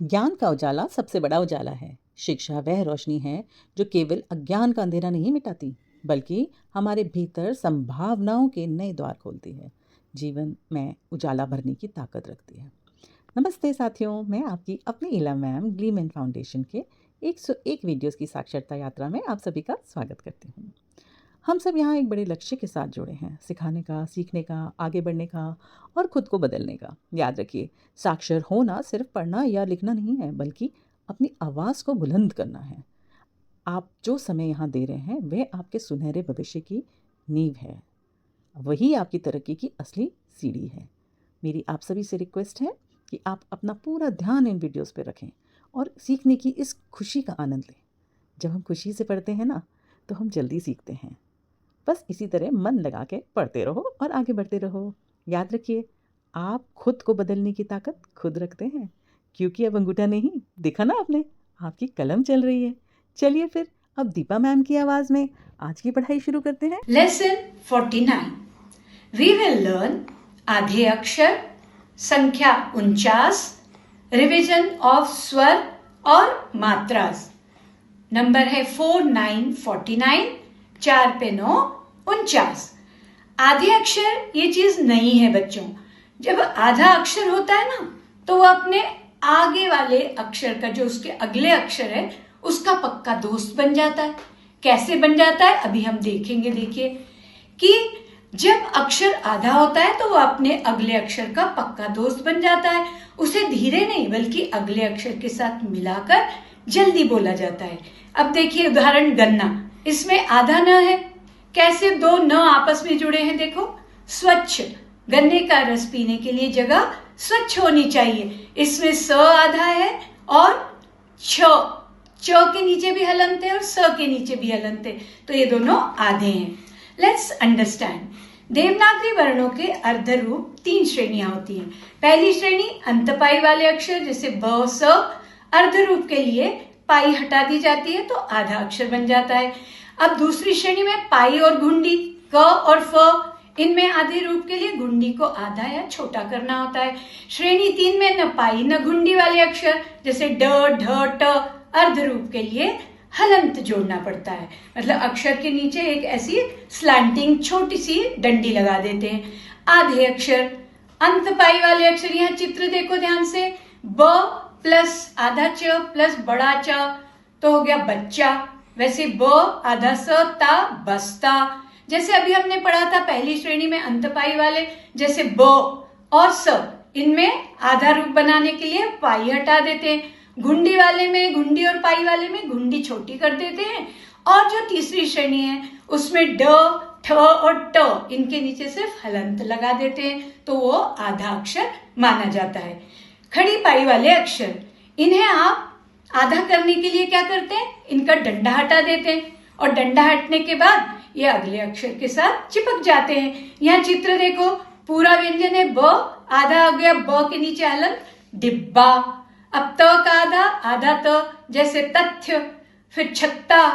ज्ञान का उजाला सबसे बड़ा उजाला है। शिक्षा वह रोशनी है जो केवल अज्ञान का अंधेरा नहीं मिटाती, बल्कि हमारे भीतर संभावनाओं के नए द्वार खोलती है, जीवन में उजाला भरने की ताकत रखती है। नमस्ते साथियों, मैं आपकी अपनी इला मैम ग्लीमैन फाउंडेशन के 101 वीडियोस की साक्षरता यात्रा में आप सभी का स्वागत करती हूँ। हम सब यहाँ एक बड़े लक्ष्य के साथ जुड़े हैं, सिखाने का, सीखने का, आगे बढ़ने का और खुद को बदलने का। याद रखिए, साक्षर होना सिर्फ पढ़ना या लिखना नहीं है, बल्कि अपनी आवाज़ को बुलंद करना है। आप जो समय यहाँ दे रहे हैं वह आपके सुनहरे भविष्य की नींव है, वही आपकी तरक्की की असली सीढ़ी है। मेरी आप सभी से रिक्वेस्ट है कि आप अपना पूरा ध्यान इन वीडियोस पे रखें और सीखने की इस खुशी का आनंद लें। जब हम खुशी से पढ़ते हैं ना, तो हम जल्दी सीखते हैं। बस इसी तरह मन लगा के पढ़ते रहो और आगे बढ़ते रहो। याद रखिए, आप खुद को बदलने की ताकत खुद रखते हैं, क्योंकि अब अंगूठा नहीं, देखा ना आपने, आपकी कलम चल रही है। चलिए फिर अब दीपा मैम की आवाज़ में आज की पढ़ाई शुरू करते हैं। लेसन 49 वी विल लर्न आधे अक्षर, संख्या 49, रिवीजन ऑफ स्वर और मात्रास। नंबर है 4949, 4 पे 9, 49। आधे अक्षर ये चीज नहीं है बच्चों। जब आधा अक्षर होता है ना, तो वो अपने आगे वाले अक्षर का, जो उसके अगले अक्षर है, उसका पक्का दोस्त बन जाता है। कैसे बन जाता है अभी हम देखेंगे। देखिए कि जब अक्षर आधा होता है तो वो अपने अगले अक्षर का पक्का दोस्त बन जाता है। उसे धीरे नहीं बल्कि अगले अक्षर के साथ मिलाकर जल्दी बोला जाता है। अब देखिए उदाहरण गन्ना, इसमें आधा न है। कैसे दो न आपस में जुड़े हैं, देखो। स्वच्छ, गन्ने का रस पीने के लिए जगह स्वच्छ होनी चाहिए। इसमें स आधा है और च के नीचे भी हलंत है और स के नीचे भी हलंत है, तो ये दोनों आधे हैं। Let's understand. देवनागरी वर्णों के अर्ध रूप 3 श्रेणियां होती हैं। पहली श्रेणी अंतपाई वाले अक्षर, जैसे ब स। अर्ध रूप के लिए पाई हटा दी जाती है तो आधा अक्षर बन जाता है। अब दूसरी श्रेणी में पाई और घुंडी, क और फ। इनमें आधे रूप के लिए घुंडी को आधा या छोटा करना होता है। श्रेणी 3 में न पाई न घुंडी वाले अक्षर, जैसे ड, ढ, ट। अर्ध रूप के लिए हलंत जोड़ना पड़ता है, मतलब अक्षर के नीचे एक ऐसी स्लैंटिंग छोटी सी डंडी लगा देते हैं। आधे अक्षर अंतपाई वाले अक्षर, यहाँ चित्र देखो ध्यान से। ब प्लस आधा च प्लस बड़ा च तो हो गया बच्चा। वैसे ब आधा स ता बस्ता। जैसे अभी हमने पढ़ा था पहली श्रेणी में अंतपाई वाले, जैसे ब और स, इनमें आधा रूप बनाने के लिए पाई हटा देते हैं। घुंडी वाले में, घुंडी और पाई वाले में घुंडी छोटी कर देते हैं। और जो तीसरी श्रेणी है उसमें ड, ठ और ट, इनके नीचे सिर्फ हलंत लगा देते हैं, तो वो आधा अक्षर माना जाता है। खड़ी पाई वाले अक्षर, इन्हें आप आधा करने के लिए क्या करते हैं, इनका डंडा हटा देते हैं और डंडा हटने के बाद ये अगले अक्षर के साथ चिपक जाते हैं। यहाँ चित्र देखो, पूरा व्यंजन है ब, आधा हो गया ब के नीचे हलंत डिब्बा। अब त का आधा, आधा त, जैसे तथ्य। फिर छत्ता,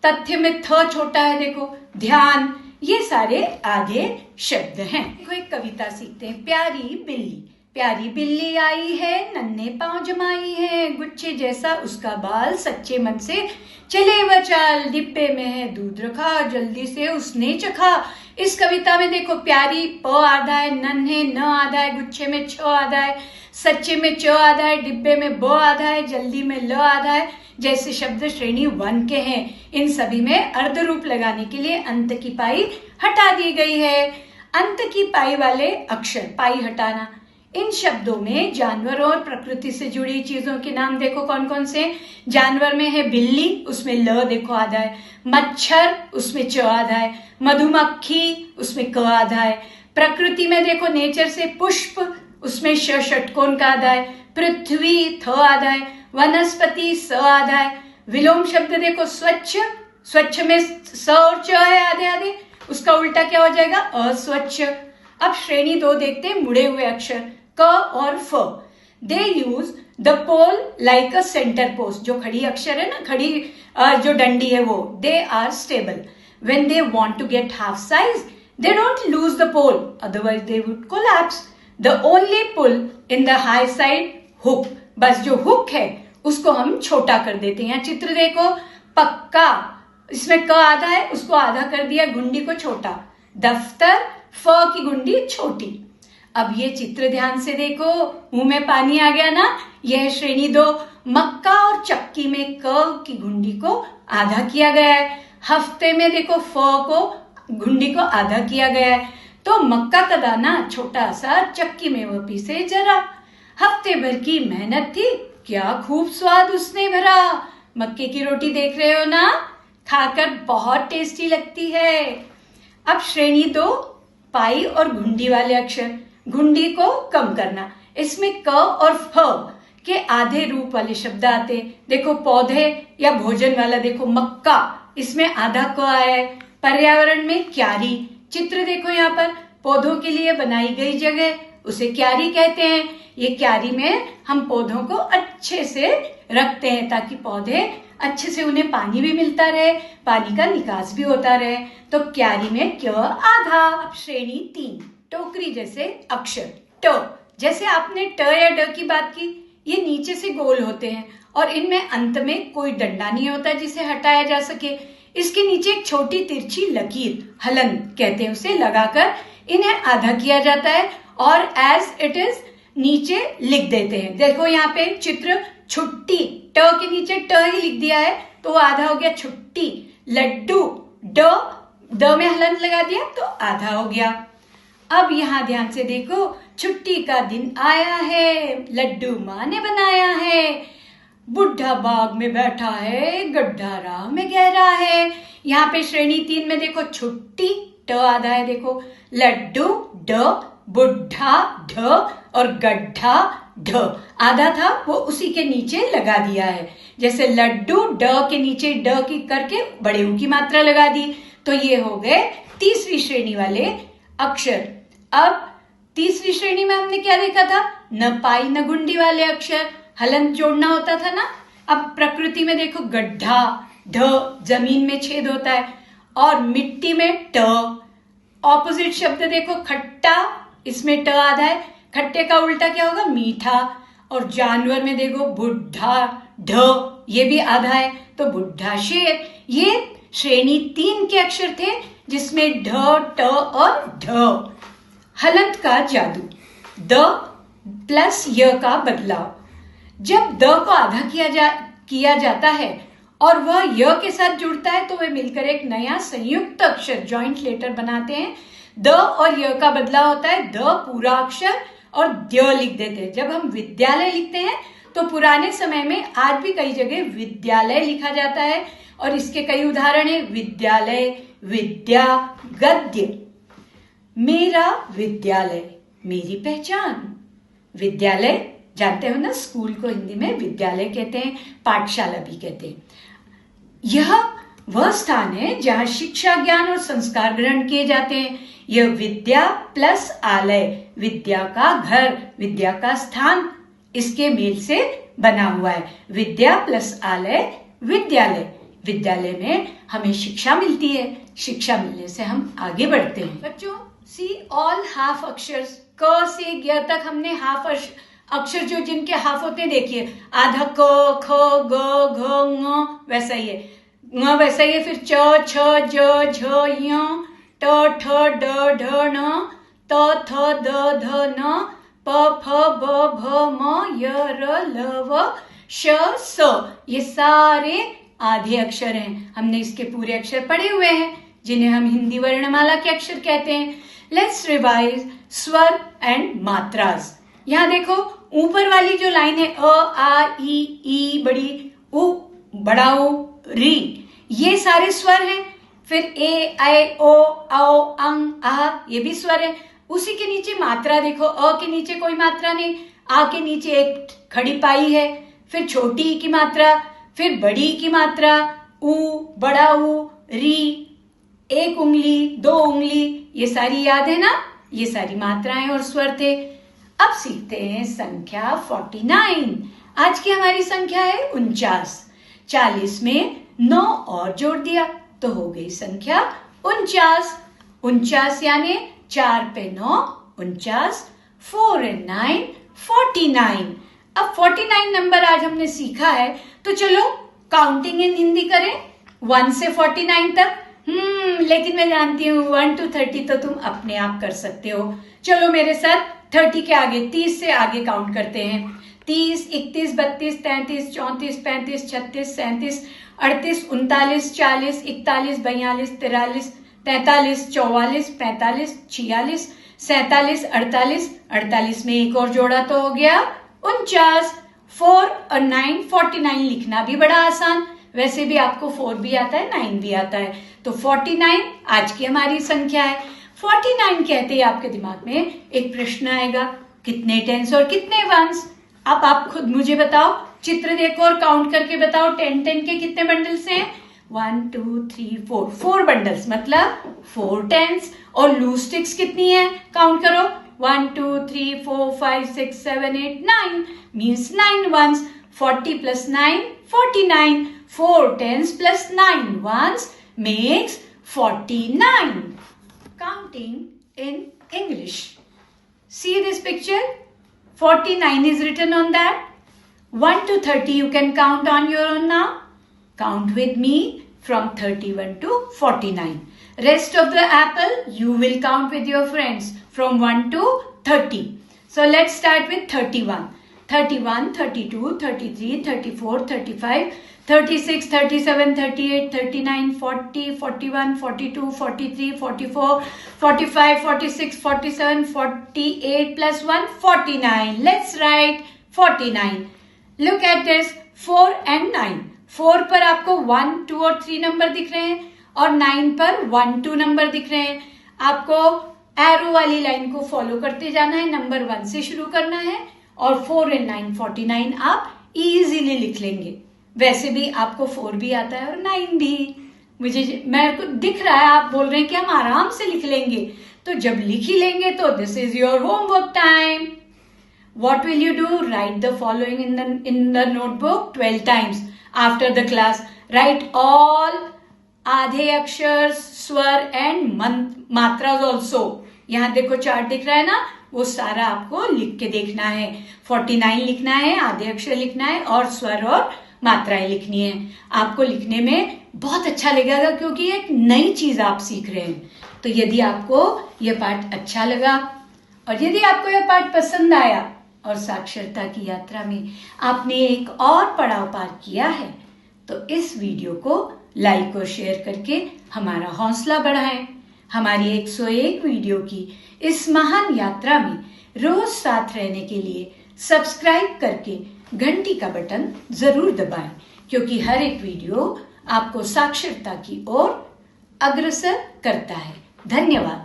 तथ्य में थ छोटा है, देखो। ध्यान, ये सारे आधे शब्द हैं। देखो एक कविता सीखते हैं। प्यारी बिल्ली, प्यारी बिल्ली आई है, नन्हे पांव जमाई है, गुच्छे जैसा उसका बाल, सच्चे मन से चले वह चाल, डिब्बे में है दूध रखा, जल्दी से उसने चखा। इस कविता में देखो प्यारी प आधा है, नन्हे न आधा है, गुच्छे में छ आधा है, सच्चे में च आधा है, डिब्बे में ब आधा है, जल्दी में ल आधा है। जैसे शब्द श्रेणी 1 के हैं, इन सभी में अर्ध रूप लगाने के लिए अंत की पाई हटा दी गई है। अंत की पाई वाले अक्षर, पाई हटाना। इन शब्दों में जानवरों और प्रकृति से जुड़ी चीजों के नाम देखो कौन कौन से। जानवर में है बिल्ली, उसमें ल देखो आधा है। मच्छर, उसमें च आधा है। मधुमक्खी, उसमें क आधा है। प्रकृति में देखो नेचर से पुष्प, उसमें श षटकोण का आधा है। पृथ्वी, थ आधा है। वनस्पति, स आधा है। विलोम शब्द देखो स्वच्छ, स्वच्छ में स और च है आधे आधे, उसका उल्टा क्या हो जाएगा, अस्वच्छ। अब श्रेणी 2 देखते हैं, मुड़े हुए अक्षर क और फ। दे use the pole like a centre post, जो खड़ी अक्षर है ना, खड़ी जो डंडी है वो। They are stable when they want to get half size, they don't lose the pole, otherwise they would collapse. The only pull in the high side hook, बस जो हुक है उसको हम छोटा कर देते हैं। चित्र देखो, पक्का, इसमें क आधा है, उसको आधा कर दिया, गुंडी को छोटा। दफ्तर, फ की गुंडी छोटी। अब ये चित्र ध्यान से देखो, मुंह में पानी आ गया ना। यह श्रेणी 2, मक्का और चक्की में क की गुंडी को आधा किया गया है। हफ्ते में देखो फ को गुंडी को आधा किया गया है। तो मक्का का दाना छोटा सा, चक्की में वो पीसे जरा। हफ्ते भर की मेहनत थी, क्या खूब स्वाद उसने भरा। मक्के की रोटी देख रहे हो ना, खाकर बहुत टेस्टी लगती है। अब श्रेणी 2, पाई और घुंडी वाले अक्षर। घुंडी को कम करना, इसमें क और फ के आधे रूप वाले शब्द आते। देखो पौधे या भोजन वाला, देखो मक्का, इसमें आधा क आया है। पर्यावरण में क्यारी, चित्र देखो यहाँ पर, पौधों के लिए बनाई गई जगह, उसे क्यारी कहते हैं। ये क्यारी में हम पौधों को अच्छे से रखते हैं ताकि पौधे अच्छे से, उन्हें पानी भी मिलता रहे, पानी का निकास भी होता रहे। तो क्यारी में क्य आधा। अब श्रेणी 3, टोकरी जैसे अक्षर। ट, जैसे आपने ट या ड की बात की, ये नीचे से गोल होते हैं और इनमें अंत में कोई डंडा नहीं होता जिसे हटाया जा सके। इसके नीचे एक छोटी तिरछी लकीर, हलन कहते हैं उसे, लगाकर इन्हें आधा किया जाता है और एज इट इज नीचे लिख देते हैं। देखो यहाँ पे चित्र, छुट्टी, ट के नीचे ट ही लिख दिया है तो आधा हो गया छुट्टी। लड्डू, ड में हलंत लगा दिया तो आधा हो गया। अब यहाँ ध्यान से देखो, छुट्टी का दिन आया है, लड्डू माँ ने बनाया है। बुढ़ा बाग में बैठा है, गड्ढा राह में गहरा है। यहाँ पे श्रेणी 3 में देखो, छुट्टी, ट आधा है, देखो लड्डू ड, बुढ़ा ढ और गड्ढा ढ आधा था, वो उसी के नीचे लगा दिया है। जैसे लड्डू, ड के नीचे ड की करके बड़े ऊ की मात्रा लगा दी। तो ये हो गए तीसरी श्रेणी वाले अक्षर। अब तीसरी श्रेणी में हमने क्या देखा था, न पाई न गुंडी वाले अक्षर, हलंत जोड़ना होता था ना। अब प्रकृति में देखो, गड्ढा, ढ जमीन में छेद होता है और मिट्टी में ट। ऑपोजिट शब्द देखो, खट्टा, इसमें ट आधा है, खट्टे का उल्टा क्या होगा, मीठा। और जानवर में देखो, बुढ़ा, ढ ये भी आधा है तो बुढ़ा शेर। ये श्रेणी 3 के अक्षर थे जिसमें ढ, ट और ढ। हलंत का जादू, द प्लस य का बदलाव। जब द को आधा किया जाता है और वह य के साथ जुड़ता है तो वे मिलकर एक नया संयुक्त अक्षर, जॉइंट लेटर बनाते हैं। द और य का बदलाव होता है, द पूरा अक्षर और द लिख देते हैं। जब हम विद्यालय लिखते हैं तो पुराने समय में, आज भी कई जगह विद्यालय लिखा जाता है और इसके कई उदाहरण है। विद्यालय, विद्या, गद्य। मेरा विद्यालय, मेरी पहचान। विद्यालय जानते हो ना, स्कूल को हिंदी में विद्यालय कहते हैं, पाठशाला भी कहते हैं। यह वह स्थान है जहां शिक्षा, ज्ञान और संस्कार ग्रहण किए जाते हैं। यह विद्या प्लस आलय, विद्या का घर, विद्या का स्थान, इसके मेल से बना हुआ है। विद्या प्लस आलय, विद्यालय। विद्यालय में हमें शिक्षा मिलती है, शिक्षा मिलने से हम आगे बढ़ते हैं। बच्चों, सी ऑल हाफ अक्षर, क से ग तक हमने हाफ अक्षर जो जिनके हाफ होते हैं देखिए, आधा क, ख, ग, घ, ङ वैसा ही है, ङ वैसा ही है। फिर च, छ, ज, झ, य, ट, ठ, ड, ढ, ण, त, थ, द, ध, न, प, फ, ब, भ, म, य, र, ल, व, श, स। ये सारे आधे अक्षर हैं। हमने इसके पूरे अक्षर पढ़े हुए हैं जिन्हें हम हिंदी वर्णमाला के अक्षर कहते हैं। लेट्स रिवाइज स्वर एंड मात्रास। यहाँ देखो, ऊपर वाली जो लाइन है, अ, आ, ई बड़ी, उ बड़ा, उ, री, ये सारे स्वर हैं। फिर ए, ऐ, ओ, औ, अं, आ ये भी स्वर है। उसी के नीचे मात्रा देखो, अ के नीचे कोई मात्रा नहीं, आ के नीचे एक खड़ी पाई है, फिर छोटी ई की मात्रा, फिर बड़ी की मात्रा, उ, बड़ा उ, री, एक उंगली, दो उंगली, ये सारी याद है ना, ये सारी मात्राएं और स्वर थे। अब सीखते हैं संख्या 49। आज की हमारी संख्या है 49। 40 में 9 और जोड़ दिया तो हो गई संख्या 49। 49 यानी 4 पे 9 49, 4 and 9 49। अब 49 नंबर आज हमने सीखा है, तो चलो काउंटिंग इन हिंदी करें 1 से 49 तक। लेकिन मैं जानती हूँ 1 to 30 तो तुम अपने आप कर सकते हो। चलो मेरे साथ 30 के आगे 30 से आगे काउंट करते हैं। 30, 31, 32, 33, 34, 35, 36, 37, 38, 39, 40, 41, 42, 43, 43, 44, 45, 46, 47, 48, 48 में एक और जोड़ा तो हो गया 49। 4 और 9 49 लिखना भी बड़ा आसान, वैसे भी आपको 4 भी आता है 9 भी आता है, तो 49 आज की हमारी संख्या है। 49 कहते ही आपके दिमाग में एक प्रश्न आएगा, कितने टेंस और कितने वंस? अब आप खुद मुझे बताओ, चित्र देखो और काउंट करके बताओ 10 के कितने बंडल्स हैं? 1 2 3 4, 4 बंडल्स मतलब 4 टेंस। और लूज स्टिक्स कितनी है? काउंट करो 1 2 3 4 5 6 7 8 9 means 9 once. 40 plus 9 49, 4 tens plus 9 ones makes 49. Counting in English. See this picture? 49 is written on that. 1 to 30 you can count on your own now. Count with me from 31 to 49. Rest of the apple you will count with your friends from 1 to 30. So let's start with 31. 31, 32, 33, 34, 35, 36, 37, 38, 39, 40, 41, 42, 43, 44, 45, 46, 47, 48 plus 1, 49. Let's write 49. Look at this, 4 and 9. 4 पर आपको 1, 2 और 3 number दिख रहे हैं और 9 पर 1, 2 number दिख रहे हैं। आपको एरो वाली लाइन को फॉलो करते जाना है, नंबर 1 से शुरू करना है और 4 and 9 49 आप इजीली लिख लेंगे। वैसे भी आपको 4 भी आता है और 9 भी। मेरे को दिख रहा है आप बोल रहे हैं कि हम आराम से लिख लेंगे, तो जब लिख ही लेंगे तो this is your homework time. What will you do? Write the following in the notebook 12 times after the class. Write all आधे अक्षर, स्वर एंड मात्रास ऑल्सो। यहाँ देखो चार्ट दिख रहा है ना, वो सारा आपको लिख के देखना है। 49 लिखना है, आधे अक्षर लिखना है और स्वर और मात्राएं लिखनी है। आपको लिखने में बहुत अच्छा लगेगा क्योंकि एक नई चीज आप सीख रहे हैं। तो यदि आपको यह पाठ अच्छा लगा और यदि आपको यह पाठ पसंद आया और साक्षरता की यात्रा में आपने एक और पड़ाव पार किया है, तो इस वीडियो को लाइक और शेयर करके हमारा हौसला बढ़ाएं। हमारी 101 वीडियो की इस महान यात्रा में रोज साथ रहने के लिए सब्सक्राइब करके घंटी का बटन जरूर दबाएं, क्योंकि हर एक वीडियो आपको साक्षरता की ओर अग्रसर करता है। धन्यवाद।